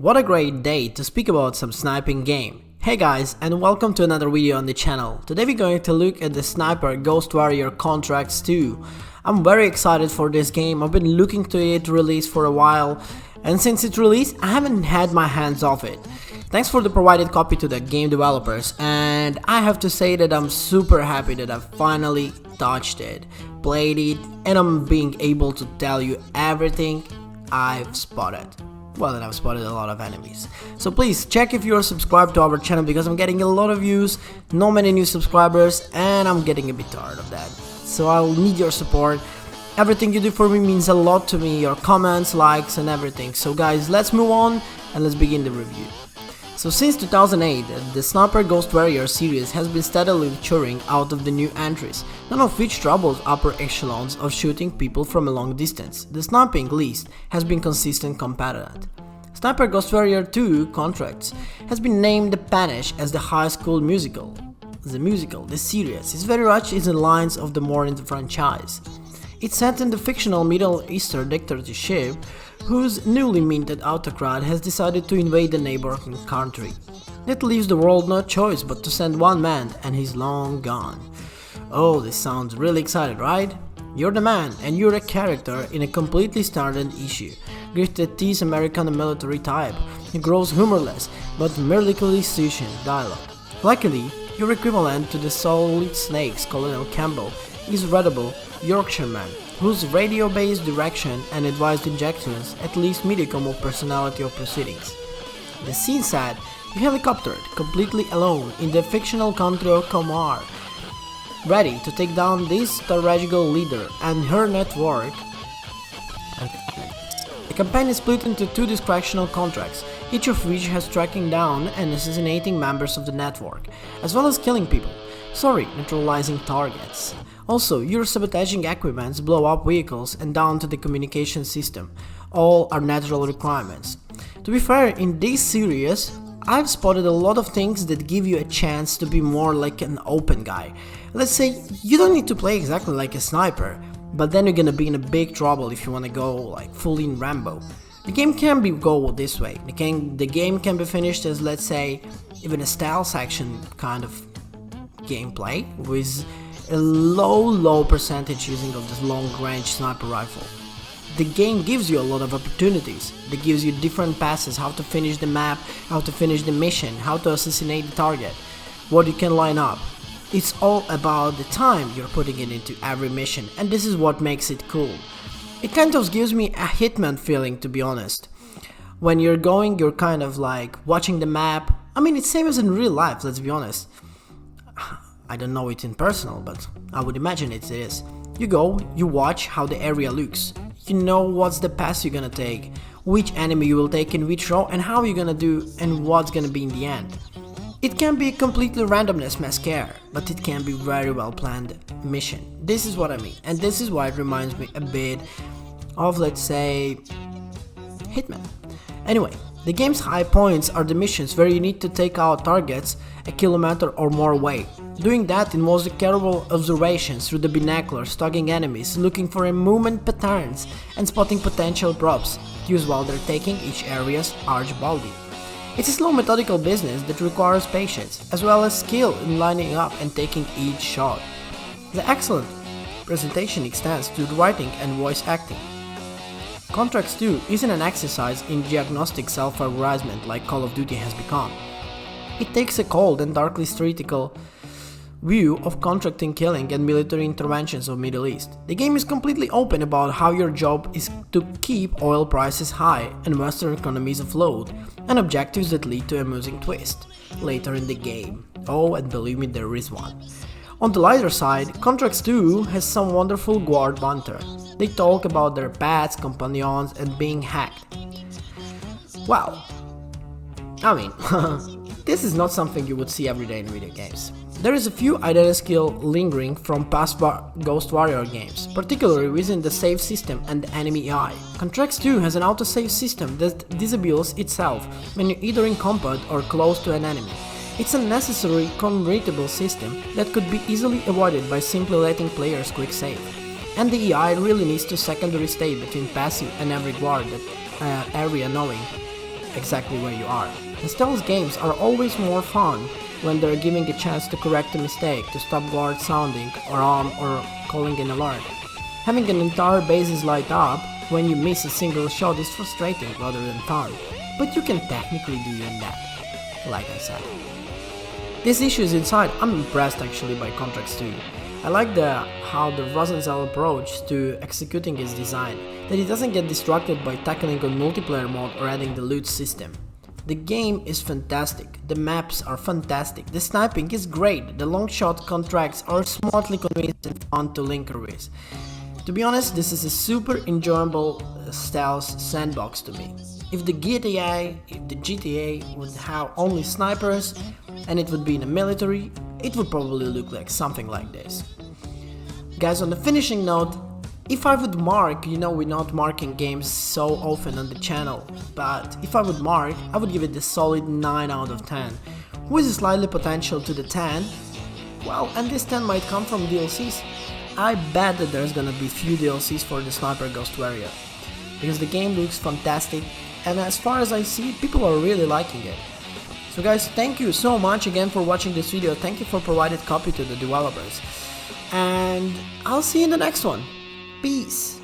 What a great day to speak about some sniping game. Hey guys, and welcome to another video on the channel. Today we're going to look at the Sniper Ghost Warrior Contracts 2. I'm very excited for this game. I've been looking to it release for a while, and since its release I haven't had my hands off it. Thanks for the provided copy to the game developers, and I have to say that I'm super happy that I finally touched it, played it, and I'm being able to tell you everything I've spotted. Well, and I've spotted a lot of enemies. So please check if you're subscribed to our channel, because I'm getting a lot of views, not many new subscribers, and I'm getting a bit tired of that. So I'll need your support. Everything you do for me means a lot to me, your comments, likes and everything. So guys, let's move on and let's begin the review. So since 2008, the Sniper Ghost Warrior series has been steadily maturing out of the new entries, none of which troubles upper echelons of shooting people from a long distance. The sniping list has been consistent competent. Sniper Ghost Warrior 2 Contracts has been named the Panish as the high school musical. The series is very much in the lines of the more in the franchise. It's set in the fictional Middle Eastern dictatorship whose newly minted autocrat has decided to invade the neighboring country. That leaves the world no choice but to send one man, and he's long gone. Oh, this sounds really exciting, right? You're the man, and you're a character in a completely standard issue. Gifted tease American military type, he grows humorless but mercilessly succinct dialogue. Luckily, your equivalent to the Solid Snake's Colonel Campbell is readable Yorkshireman, whose radio-based direction and advised injections at least modicum of personality of proceedings. The scene set, you helicoptered completely alone in the fictional country of Comar, ready to take down this strategical leader and her network. The campaign is split into two discretional contracts, each of which has tracking down and assassinating members of the network, as well as killing people. Neutralizing targets. Also, you're sabotaging equipments, blow up vehicles and down to the communication system. All are natural requirements. To be fair, in this series, I've spotted a lot of things that give you a chance to be more like an open guy. Let's say you don't need to play exactly like a sniper, but then you're gonna be in a big trouble if you wanna go like full in Rambo. The game can be go this way. The game can be finished as, let's say, even a stealth action kind of gameplay with a low percentage using of this long-range sniper rifle. The game gives you a lot of opportunities. It gives you different passes, how to finish the map, how to finish the mission, how to assassinate the target, what you can line up. It's all about the time you're putting it into every mission, and this is what makes it cool. It kind of gives me a Hitman feeling, to be honest. When you're going, you're kind of like watching the map. I mean, it's same as in real life, let's be honest. I don't know it in personal, but I would imagine it is. You go, you watch how the area looks. You know what's the path you're gonna take, which enemy you will take in which row, and how you're gonna do and what's gonna be in the end. It can be a completely randomness mascara, but it can be very well planned mission. This is what I mean, and this is why it reminds me a bit of, let's say, Hitman. Anyway, the game's high points are the missions where you need to take out targets a kilometer or more away. Doing that involves the careful observations through the binoculars, stalking enemies, looking for movement patterns, and spotting potential props used while they're taking each area's archbaldi. It's a slow methodical business that requires patience, as well as skill in lining up and taking each shot. The excellent presentation extends to the writing and voice acting. Contracts 2 isn't an exercise in diagnostic self-aggrandizement like Call of Duty has become. It takes a cold and darkly theoretical view of contracting, killing and military interventions of Middle East. The game is completely open about how your job is to keep oil prices high and Western economies afloat, and objectives that lead to a amusing twist later in the game. Oh, and believe me, there is one. On the lighter side, Contracts 2 has some wonderful guard banter. They talk about their pets, companions and being hacked. Wow. I mean, this is not something you would see every day in video games. There is a few identity skill lingering from past Ghost Warrior games, particularly within the save system and the enemy AI. Contracts 2 has an autosave system that disables itself when you're either in combat or close to an enemy. It's a necessary convertible system that could be easily avoided by simply letting players quick save. And the AI really needs to secondary state between passive and every guard that area knowing exactly where you are. And stealth games are always more fun when they're giving a chance to correct a mistake, to stop guard sounding or calling an alert. Having an entire bases light up when you miss a single shot is frustrating rather than fun, but you can technically do even that, like I said. These issues inside, I'm impressed actually by Contracts 2. I like how the Rosenthal approach to executing his design, that he doesn't get distracted by tackling on multiplayer mode or adding the loot system. The game is fantastic, the maps are fantastic, the sniping is great, the long shot contracts are smartly convinced and fun to linker with. To be honest, this is a super enjoyable stealth sandbox to me. If the GTA would have only snipers and it would be in the military, it would probably look like something like this. Guys, on the finishing note, if I would mark, we're not marking games so often on the channel, but if I would mark, I would give it a solid 9 out of 10. With a slightly potential to the 10, well, and this 10 might come from DLCs. I bet that there's gonna be few DLCs for the Sniper Ghost Warrior, because the game looks fantastic, and as far as I see, people are really liking it. So guys, thank you so much again for watching this video, thank you for provided copy to the developers, and I'll see you in the next one. Peace!